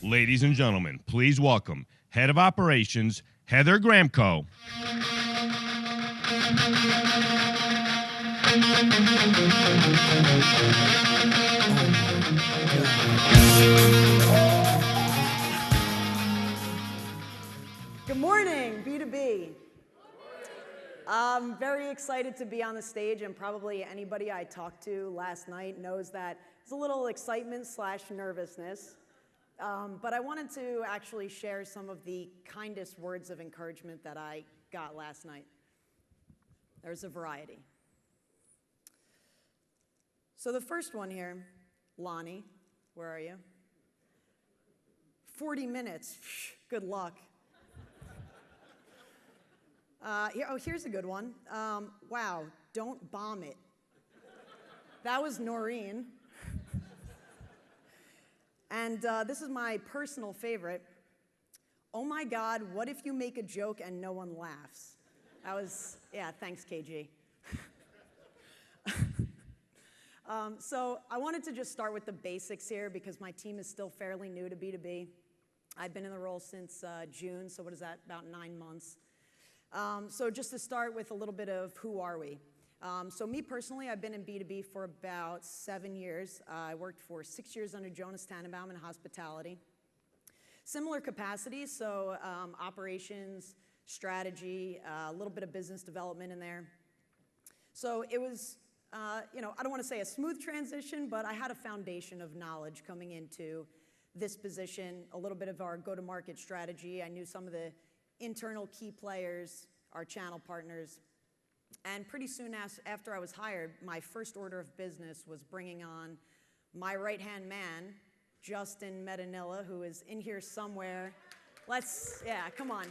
Ladies and gentlemen, please welcome Head of Operations, Heather Gramco. Good morning, B2B. I'm very excited to be on the stage, and probably anybody I talked to last night knows that it's a little excitement / nervousness. But I wanted to actually share some of the kindest words of encouragement that I got last night. There's a variety. So the first one here, Lonnie, where are you? 40 minutes, good luck. Here's a good one. Wow, don't bomb it. That was Noreen. And this is my personal favorite. Oh my God, what if you make a joke and no one laughs? That was, yeah, thanks, KG. So I wanted to just start with the basics here because my team is still fairly new to B2B. I've been in the role since June, so what is that, about 9 months. So just to start with a little bit of who are we. So me personally, I've been in B2B for about 7 years. I worked for 6 years under Jonas Tannenbaum in hospitality. Similar capacities, so operations, strategy, a little bit of business development in there. So it was, I don't want to say a smooth transition, but I had a foundation of knowledge coming into this position, a little bit of our go-to-market strategy. I knew some of the internal key players, our channel partners. And pretty soon after I was hired, my first order of business was bringing on my right-hand man, Justin Medanilla, who is in here somewhere. Come on.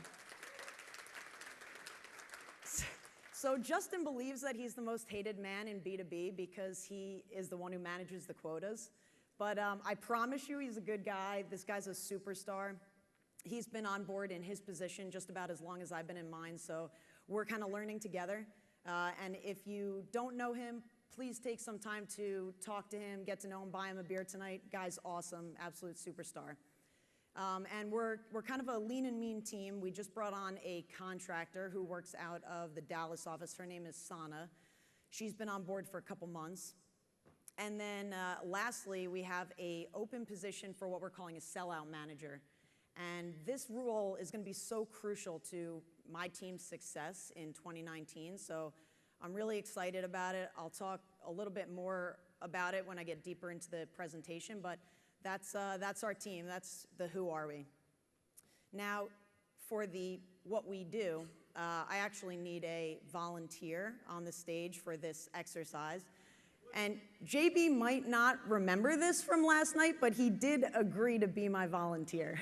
So Justin believes that he's the most hated man in B2B because he is the one who manages the quotas. But I promise you he's a good guy. This guy's a superstar. He's been on board in his position just about as long as I've been in mine, so we're kind of learning together. And if you don't know him, please take some time to talk to him, get to know him, buy him a beer tonight. Guy's awesome, absolute superstar. And we're kind of a lean and mean team. We just brought on a contractor who works out of the Dallas office. Her name is Sana. She's been on board for a couple months. And then lastly, we have an open position for what we're calling a sellout manager. And this role is going to be so crucial to my team's success in 2019. So I'm really excited about it. I'll talk a little bit more about it when I get deeper into the presentation. But that's our team. That's the who are we. Now, for the what we do, I actually need a volunteer on the stage for this exercise. And JB might not remember this from last night, but he did agree to be my volunteer.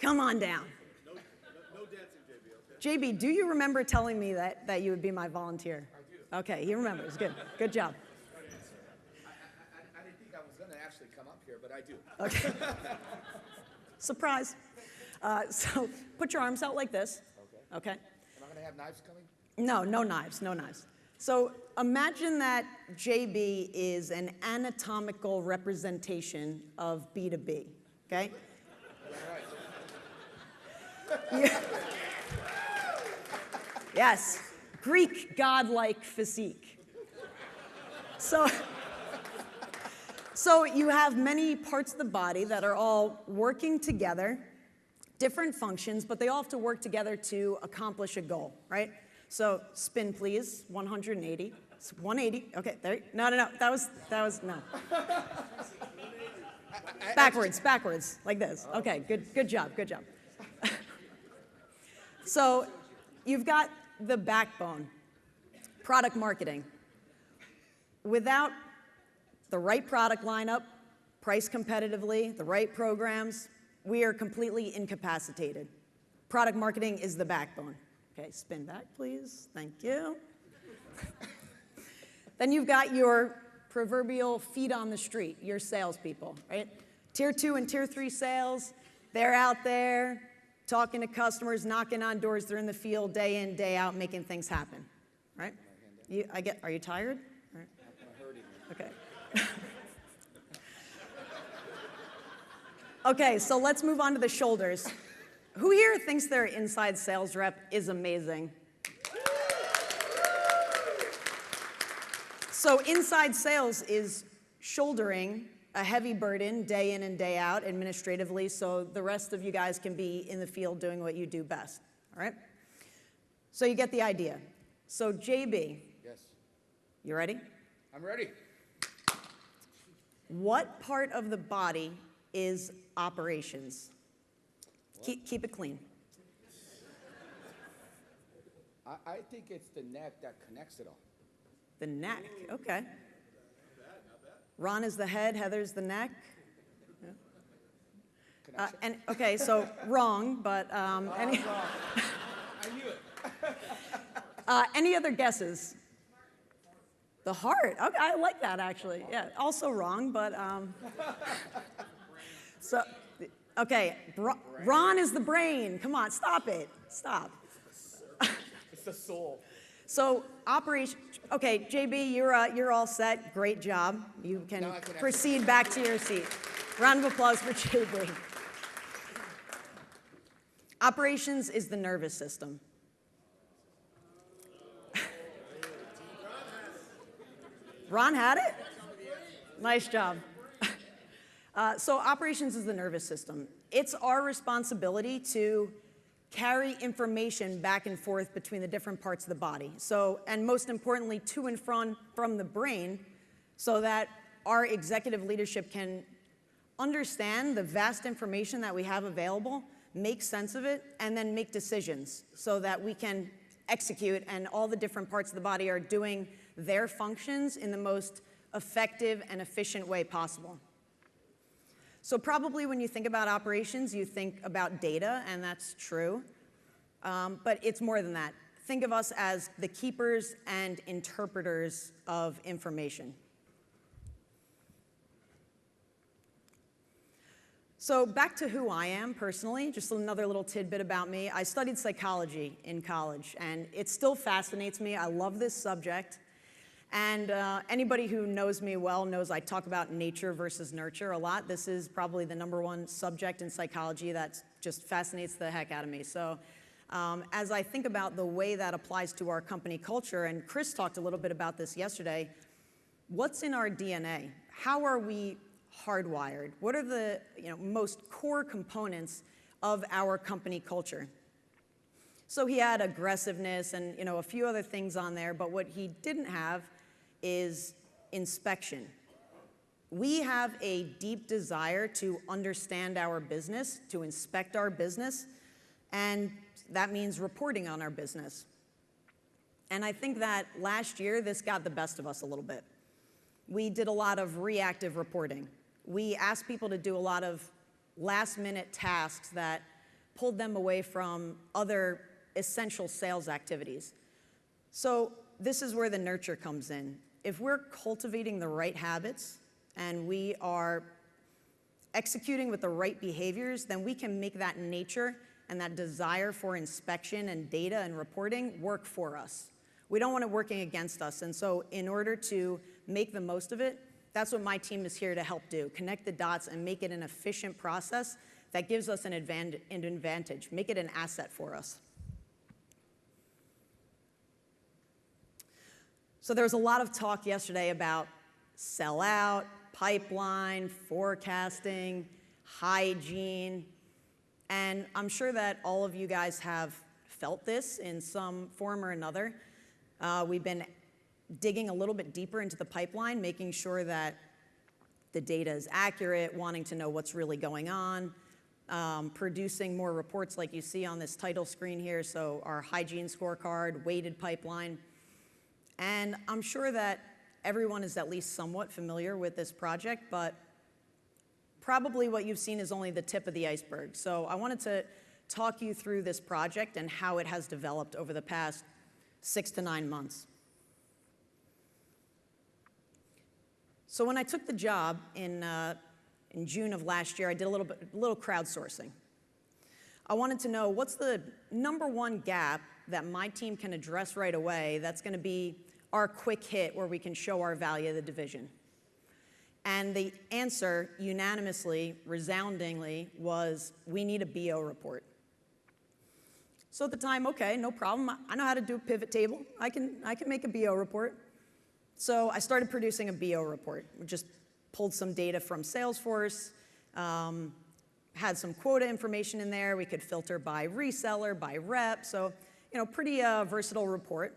Come on down. No dancing, JB, okay? JB, do you remember telling me that you would be my volunteer? I do. Okay, he remembers. Good. Good job. I didn't think I was going to actually come up here, but I do. Okay. Surprise. So put your arms out like this. Okay. Am I going to have knives coming? No, no knives, no knives. So imagine that JB is an anatomical representation of B2B, okay? Yeah. Yes, Greek godlike physique. So you have many parts of the body that are all working together, different functions, but they all have to work together to accomplish a goal, right? So spin, please, 180. It's 180, okay, there, no, that was, no. Backwards, like this. Okay, good job. So you've got the backbone, product marketing. Without the right product lineup, priced competitively, the right programs, we are completely incapacitated. Product marketing is the backbone. Okay, spin back, please. Thank you. Then you've got your proverbial feet on the street, your salespeople, right? Tier 2 and Tier 3 sales, they're out there talking to customers, knocking on doors. They're in the field day in, day out, making things happen, right? Are you tired? I'm hurting. Okay. Okay, so let's move on to the shoulders. Who here thinks their inside sales rep is amazing? So inside sales is shouldering a heavy burden day in and day out administratively so the rest of you guys can be in the field doing what you do best, all right? So you get the idea. So JB, Yes. you ready? I'm ready. What part of the body is operations? Keep it clean. I think it's the neck that connects it all. The neck, okay. Ron is the head, Heather's the neck. Connection? Okay, so wrong, but Wrong. I knew it. any other guesses? The heart. Okay, I like that actually. Yeah, also wrong, but so okay. Ron is the brain. Come on, stop it. Stop. It's the soul. So operation. Okay, JB, you're all set. Great job. You can Now I can proceed back to your seat. Round of applause for JB. Operations is the nervous system. Ron had it? Nice job. So operations is the nervous system. It's our responsibility to carry information back and forth between the different parts of the body. So, and most importantly, to and from the brain, so that our executive leadership can understand the vast information that we have available, make sense of it, and then make decisions so that we can execute and all the different parts of the body are doing their functions in the most effective and efficient way possible. So probably when you think about operations, you think about data, and that's true. But it's more than that. Think of us as the keepers and interpreters of information. So back to who I am personally, just another little tidbit about me. I studied psychology in college, and it still fascinates me. I love this subject. And anybody who knows me well knows I talk about nature versus nurture a lot. This is probably the #1 subject in psychology that just fascinates the heck out of me. So as I think about the way that applies to our company culture, and Chris talked a little bit about this yesterday, what's in our DNA? How are we hardwired? What are the most core components of our company culture? So he had aggressiveness and a few other things on there, but what he didn't have is inspection. We have a deep desire to understand our business, to inspect our business, and that means reporting on our business. And I think that last year, this got the best of us a little bit. We did a lot of reactive reporting. We asked people to do a lot of last-minute tasks that pulled them away from other essential sales activities. So this is where the nurture comes in. If we're cultivating the right habits and we are executing with the right behaviors, then we can make that nature and that desire for inspection and data and reporting work for us. We don't want it working against us. And so in order to make the most of it, that's what my team is here to help do. Connect the dots and make it an efficient process that gives us an advantage, make it an asset for us. So there was a lot of talk yesterday about sell-out, pipeline, forecasting, hygiene, and I'm sure that all of you guys have felt this in some form or another. We've been digging a little bit deeper into the pipeline, making sure that the data is accurate, wanting to know what's really going on, producing more reports like you see on this title screen here, so our hygiene scorecard, weighted pipeline. And I'm sure that everyone is at least somewhat familiar with this project, but probably what you've seen is only the tip of the iceberg. So I wanted to talk you through this project and how it has developed over the past 6 to 9 months. So when I took the job in June of last year, I did a little crowdsourcing. I wanted to know what's the #1 gap that my team can address right away that's going to be our quick hit where we can show our value of the division? And the answer unanimously, resoundingly, was we need a BO report. So at the time, okay, no problem. I know how to do a pivot table. I can make a BO report. So I started producing a BO report. We just pulled some data from Salesforce, had some quota information in there. We could filter by reseller, by rep. So, pretty versatile report.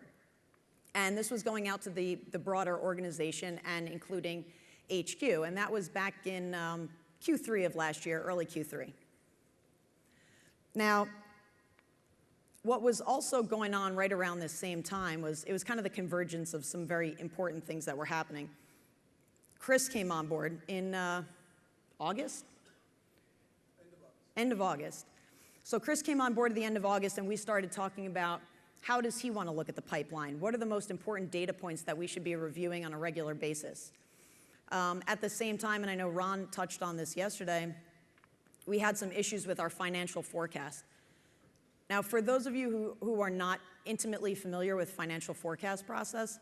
And this was going out to the broader organization and including HQ. And that was back in Q3 of last year, early Q3. Now, what was also going on right around this same time was it was kind of the convergence of some very important things that were happening. Chris came on board in August? End of August. So Chris came on board at the end of August, and we started talking about how does he want to look at the pipeline? What are the most important data points that we should be reviewing on a regular basis? At the same time, and I know Ron touched on this yesterday, we had some issues with our financial forecast. Now, for those of you who are not intimately familiar with financial forecast process,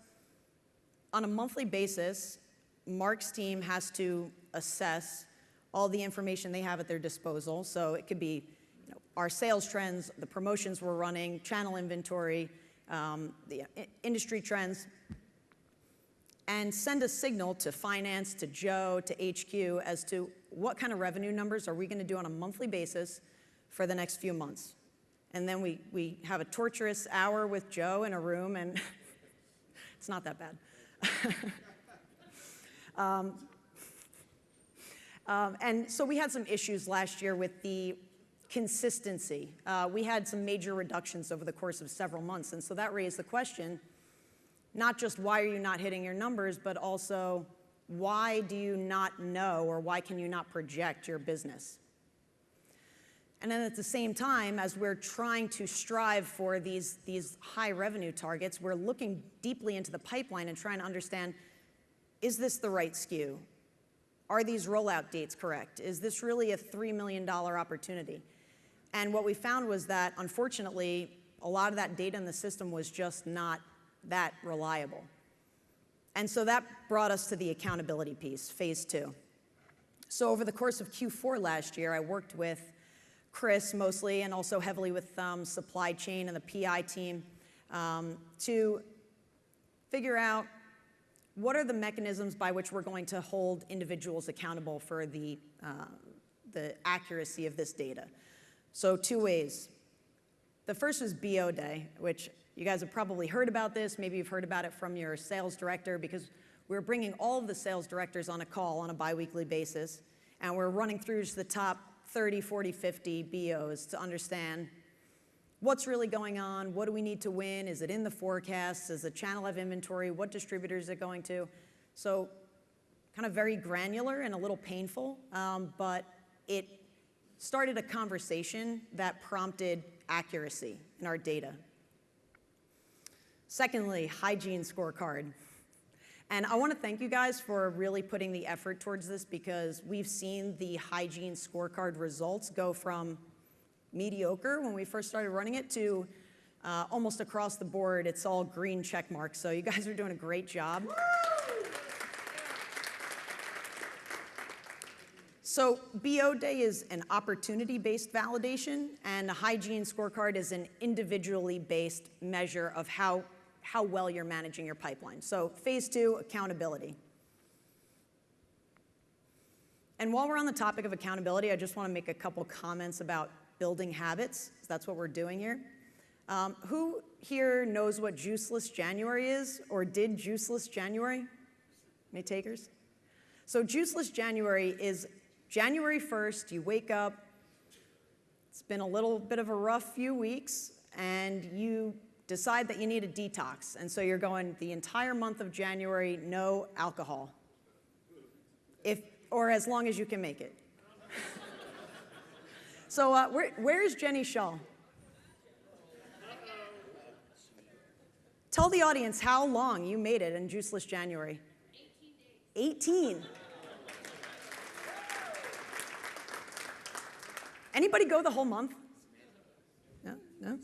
on a monthly basis, Mark's team has to assess all the information they have at their disposal. So it could be our sales trends, the promotions we're running, channel inventory, the industry trends, and send a signal to finance, to Joe, to HQ as to what kind of revenue numbers are we going to do on a monthly basis for the next few months. And then we have a torturous hour with Joe in a room, and it's not that bad. And so we had some issues last year with the consistency. We had some major reductions over the course of several months, and so that raised the question, not just why are you not hitting your numbers, but also why do you not know or why can you not project your business? And then at the same time, as we're trying to strive for these high revenue targets, we're looking deeply into the pipeline and trying to understand, is this the right SKU? Are these rollout dates correct? Is this really a $3 million opportunity? And what we found was that, unfortunately, a lot of that data in the system was just not that reliable. And so that brought us to the accountability piece, phase 2. So over the course of Q4 last year, I worked with Chris mostly, and also heavily with supply chain and the PI team to figure out what are the mechanisms by which we're going to hold individuals accountable for the accuracy of this data. So 2 ways. The first was BO Day, which you guys have probably heard about this. Maybe you've heard about it from your sales director, because we're bringing all of the sales directors on a call on a biweekly basis, and we're running through just the top 30, 40, 50 BOs to understand what's really going on, what do we need to win, is it in the forecast, does the channel have inventory, what distributors is it going to? So kind of very granular and a little painful, but it started a conversation that prompted accuracy in our data. Secondly, hygiene scorecard. And I want to thank you guys for really putting the effort towards this, because we've seen the hygiene scorecard results go from mediocre when we first started running it to almost across the board, it's all green check marks. So you guys are doing a great job. So BO Day is an opportunity-based validation, and a hygiene scorecard is an individually based measure of how well you're managing your pipeline. So phase 2, accountability. And while we're on the topic of accountability, I just want to make a couple comments about building habits, because that's what we're doing here. Who here knows what Juiceless January is, or did Juiceless January? Any takers? So Juiceless January is January 1st, you wake up, it's been a little bit of a rough few weeks, and you decide that you need a detox. And so you're going the entire month of January, no alcohol. Or as long as you can make it. So where's Jenny Shaw? Tell the audience how long you made it in Juiceless January. 18 days. 18? Anybody go the whole month? No? No?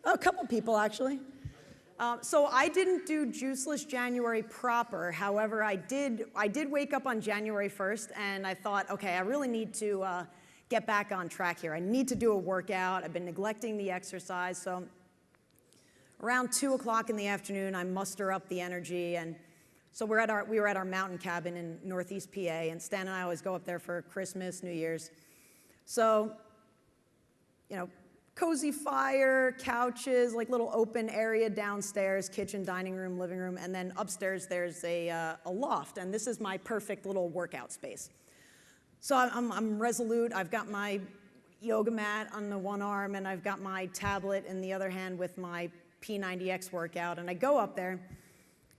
Oh, a couple people, actually. So I didn't do Juiceless January proper. However, I did wake up on January 1st, and I thought, okay, I really need to get back on track here. I need to do a workout. I've been neglecting the exercise. So around 2 o'clock in the afternoon, I muster up the energy, and so we were at our mountain cabin in Northeast PA, and Stan and I always go up there for Christmas, New Year's. So, cozy fire, couches, like little open area downstairs, kitchen, dining room, living room, and then upstairs there's a loft, and this is my perfect little workout space. So I'm resolute. I've got my yoga mat on the one arm, and I've got my tablet in the other hand with my P90X workout, and I go up there,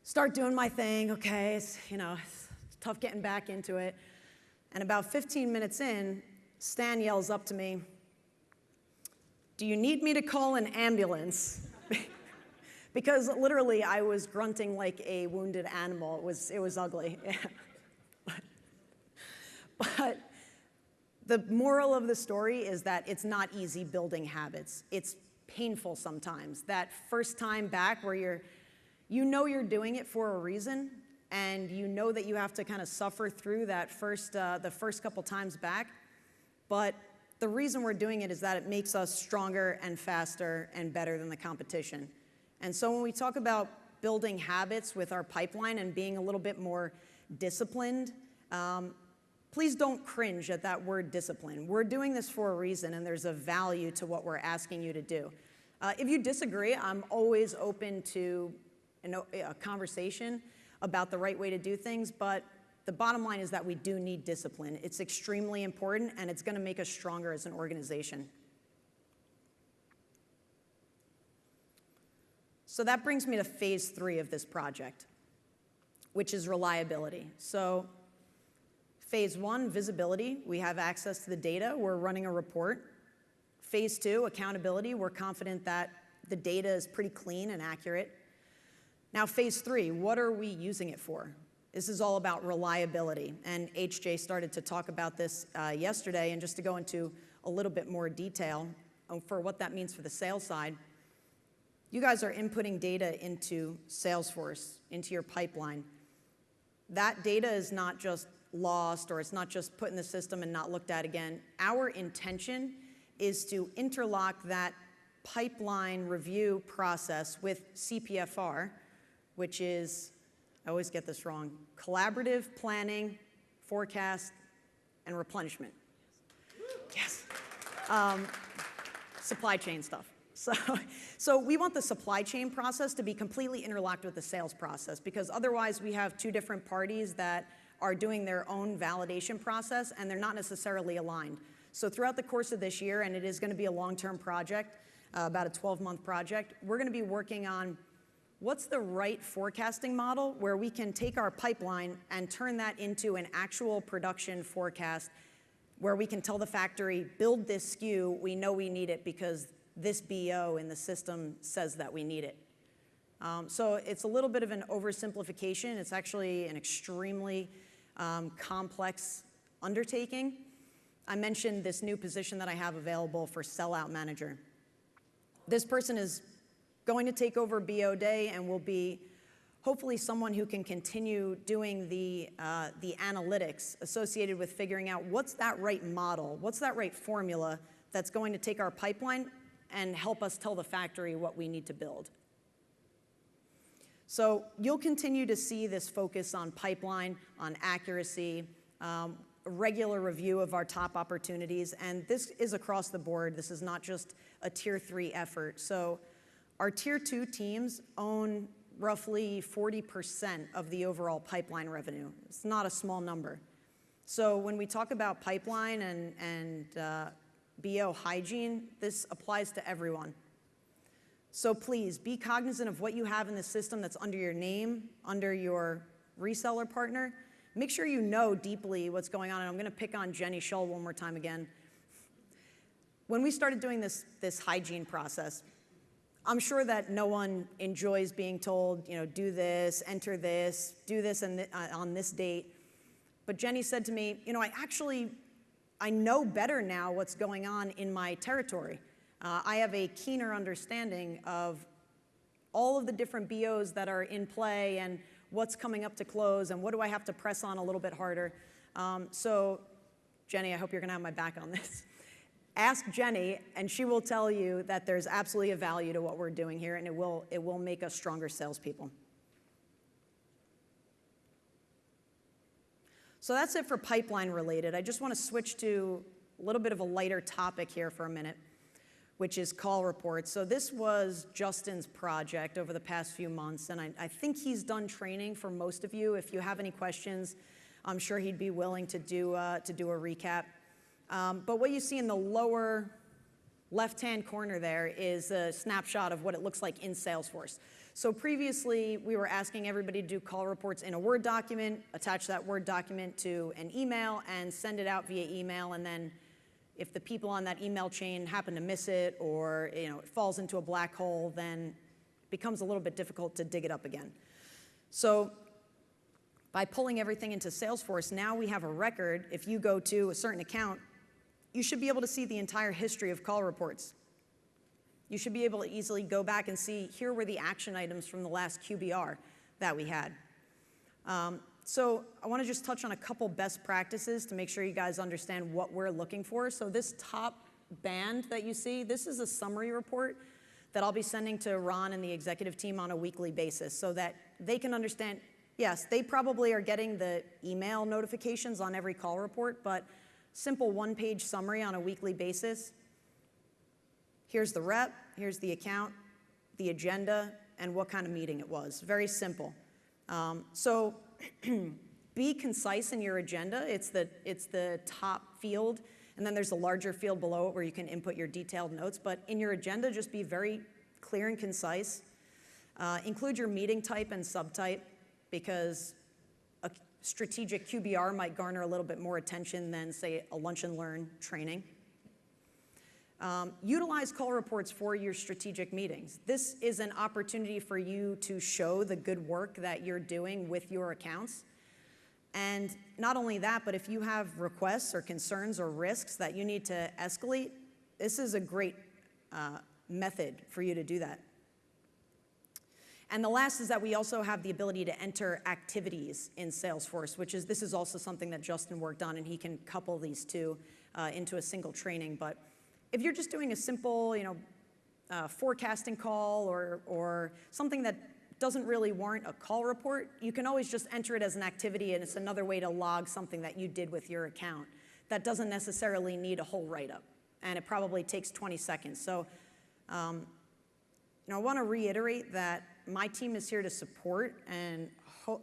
start doing my thing. Okay, it's tough getting back into it, and about 15 minutes in, Stan yells up to me, "Do you need me to call an ambulance?" Because literally I was grunting like a wounded animal. It was ugly. But the moral of the story is that it's not easy building habits. It's painful sometimes. That first time back where you're doing it for a reason, and you know that you have to kind of suffer through that the first couple times back. But the reason we're doing it is that it makes us stronger and faster and better than the competition. And so when we talk about building habits with our pipeline and being a little bit more disciplined, please don't cringe at that word discipline. We're doing this for a reason, and there's a value to what we're asking you to do. If you disagree, I'm always open to a conversation about the right way to do things, but the bottom line is that we do need discipline. It's extremely important, and it's going to make us stronger as an organization. So that brings me to phase 3 of this project, which is reliability. So phase 1, visibility. We have access to the data. We're running a report. Phase 2, accountability. We're confident that the data is pretty clean and accurate. Now phase 3, what are we using it for? This is all about reliability, and HJ started to talk about this yesterday, and just to go into a little bit more detail for what that means for the sales side, you guys are inputting data into Salesforce, into your pipeline. That data is not just lost, or it's not just put in the system and not looked at again. Our intention is to interlock that pipeline review process with CPFR, which is, I always get this wrong, collaborative planning, forecast, and replenishment. Yes. Supply chain stuff. So we want the supply chain process to be completely interlocked with the sales process, because otherwise we have two different parties that are doing their own validation process, and they're not necessarily aligned. So throughout the course of this year, and it is going to be a long-term project, about a 12-month project, we're going to be working on what's the right forecasting model where we can take our pipeline and turn that into an actual production forecast where we can tell the factory, build this SKU, we know we need it because this BO in the system says that we need it. So it's a little bit of an oversimplification. It's actually an extremely complex undertaking. I mentioned this new position that I have available for sellout manager. This person is going to take over BO Day and will be hopefully someone who can continue doing the analytics associated with figuring out what's that right model, what's that right formula that's going to take our pipeline and help us tell the factory what we need to build. So you'll continue to see this focus on pipeline, on accuracy, a regular review of our top opportunities, and this is across the board. This is not just a tier 3 effort. So our tier 2 teams own roughly 40% of the overall pipeline revenue. It's not a small number. So when we talk about pipeline and BO hygiene, this applies to everyone. So please be cognizant of what you have in the system that's under your name, under your reseller partner. Make sure you know deeply what's going on. And I'm going to pick on Jenny Shull one more time again. When we started doing this hygiene process, I'm sure that no one enjoys being told, do this, enter this, do this on this date. But Jenny said to me, I know better now what's going on in my territory. I have a keener understanding of all of the different BOs that are in play and what's coming up to close and what do I have to press on a little bit harder. So Jenny, I hope you're going to have my back on this. Ask Jenny, and she will tell you that there's absolutely a value to what we're doing here, and it will make us stronger salespeople. So that's it for pipeline related. I just want to switch to a little bit of a lighter topic here for a minute, which is call reports. So this was Justin's project over the past few months, and I think he's done training for most of you. If you have any questions, I'm sure he'd be willing to do a recap. But what you see in the lower left-hand corner there is a snapshot of what it looks like in Salesforce. So previously, we were asking everybody to do call reports in a Word document, attach that Word document to an email, and send it out via email. And then if the people on that email chain happen to miss it or it falls into a black hole, then it becomes a little bit difficult to dig it up again. So by pulling everything into Salesforce, now we have a record. If you go to a certain account, you should be able to see the entire history of call reports. You should be able to easily go back and see, here were the action items from the last QBR that we had. So I want to just touch on a couple best practices to make sure you guys understand what we're looking for. So this top band that you see, this is a summary report that I'll be sending to Ron and the executive team on a weekly basis so that they can understand, yes, they probably are getting the email notifications on every call report, but simple one-page summary on a weekly basis. Here's the rep, here's the account, the agenda, and what kind of meeting it was. Very simple. So be concise in your agenda. It's the top field, and then there's a larger field below it where you can input your detailed notes. But in your agenda, just be very clear and concise. Include your meeting type and subtype, because a strategic QBR might garner a little bit more attention than, say, a lunch and learn training. Utilize call reports for your strategic meetings. This is an opportunity for you to show the good work that you're doing with your accounts. And not only that, but if you have requests or concerns or risks that you need to escalate, this is a great method for you to do that. And the last is that we also have the ability to enter activities in Salesforce, this is also something that Justin worked on, and he can couple these two into a single training. But if you're just doing a simple, forecasting call or something that doesn't really warrant a call report, you can always just enter it as an activity, and it's another way to log something that you did with your account. That doesn't necessarily need a whole write-up, and it probably takes 20 seconds. So I want to reiterate that my team is here to support and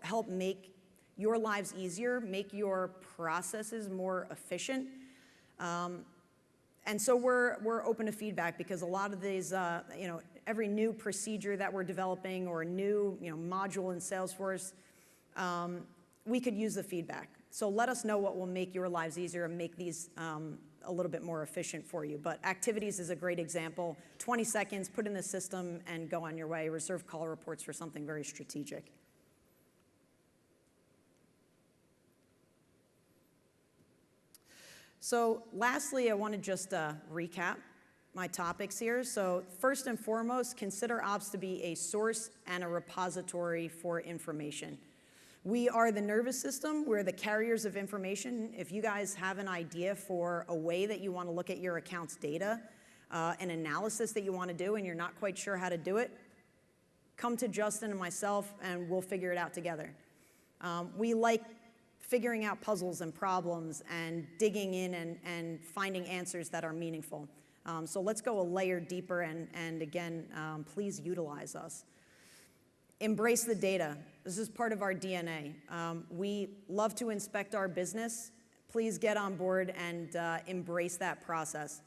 help make your lives easier, make your processes more efficient. And so we're open to feedback, because a lot of these, every new procedure that we're developing or a new module in Salesforce, we could use the feedback. So let us know what will make your lives easier and make these a little bit more efficient for you. But activities is a great example. 20 seconds, put in the system, and go on your way. Reserve call reports for something very strategic. So lastly, I want to just recap my topics here. So first and foremost, consider ops to be a source and a repository for information. We are the nervous system. We're the carriers of information. If you guys have an idea for a way that you want to look at your account's data, an analysis that you want to do, and you're not quite sure how to do it, come to Justin and myself, and we'll figure it out together. We like figuring out puzzles and problems and digging in and finding answers that are meaningful. So let's go a layer deeper, and again, please utilize us. Embrace the data. This is part of our DNA. We love to inspect our business. Please get on board and embrace that process.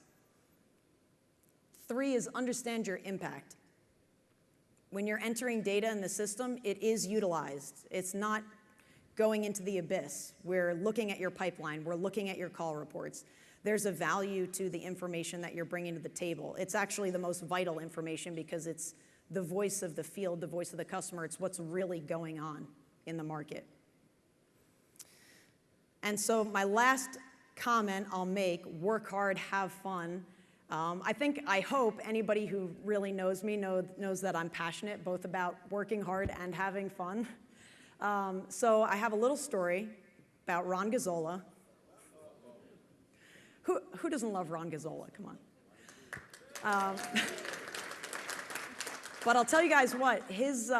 3 is understand your impact. When you're entering data in the system, it is utilized. It's not going into the abyss. We're looking at your pipeline. We're looking at your call reports. There's a value to the information that you're bringing to the table. It's actually the most vital information, because it's the voice of the field, the voice of the customer. It's what's really going on in the market. And so my last comment I'll make, work hard, have fun. I hope anybody who really knows me knows that I'm passionate both about working hard and having fun. So I have a little story about Ron Gazzola. Who doesn't love Ron Gazzola? Come on. But I'll tell you guys what, his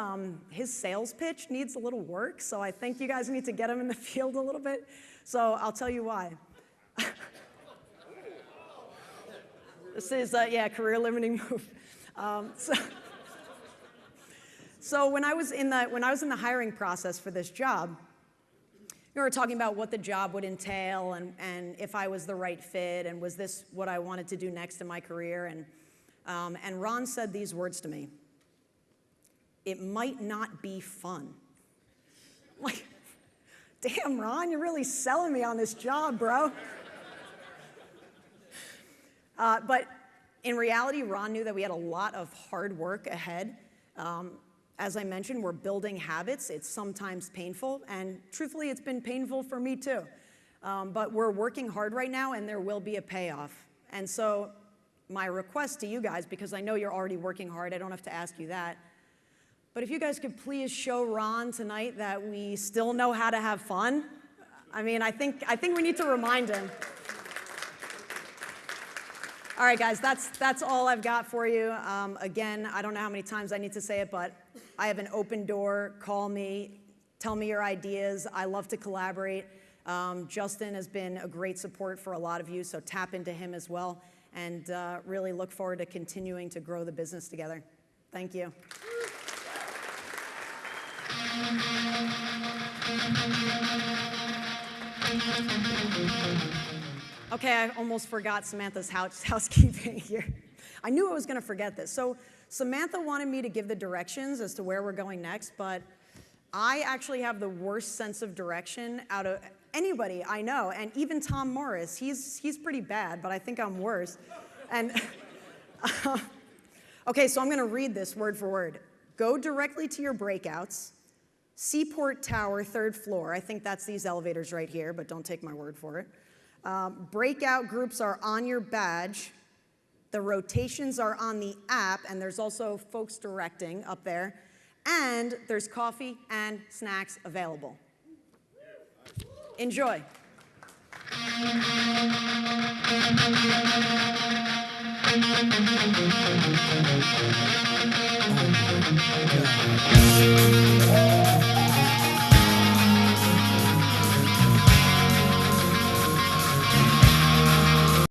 sales pitch needs a little work, so I think you guys need to get him in the field a little bit. So I'll tell you why. This is, career limiting move. So when I was in the hiring process for this job, we were talking about what the job would entail and if I was the right fit and was this what I wanted to do next in my career. And Ron said these words to me: "It might not be fun." I'm like, damn, Ron, you're really selling me on this job, bro. But in reality, Ron knew that we had a lot of hard work ahead. As I mentioned, we're building habits. It's sometimes painful, and truthfully, it's been painful for me too. But we're working hard right now, and there will be a payoff. And so my request to you guys, because I know you're already working hard, I don't have to ask you that, but if you guys could please show Ron tonight that we still know how to have fun. I mean, I think we need to remind him. All right, guys, that's all I've got for you. Again, I don't know how many times I need to say it, but I have an open door. Call me, tell me your ideas. I love to collaborate. Justin has been a great support for a lot of you, so tap into him as well, and really look forward to continuing to grow the business together. Thank you. Okay, I almost forgot Samantha's housekeeping here. I knew I was going to forget this. So Samantha wanted me to give the directions as to where we're going next, but I actually have the worst sense of direction out of anybody I know, and even Tom Morris. He's pretty bad, but I think I'm worse. And okay, so I'm going to read this word for word. Go directly to your breakouts. Seaport Tower, 3rd floor. I think that's these elevators right here, but don't take my word for it. Breakout groups are on your badge. The rotations are on the app, and there's also folks directing up there. And there's coffee and snacks available. Enjoy. Oh my God.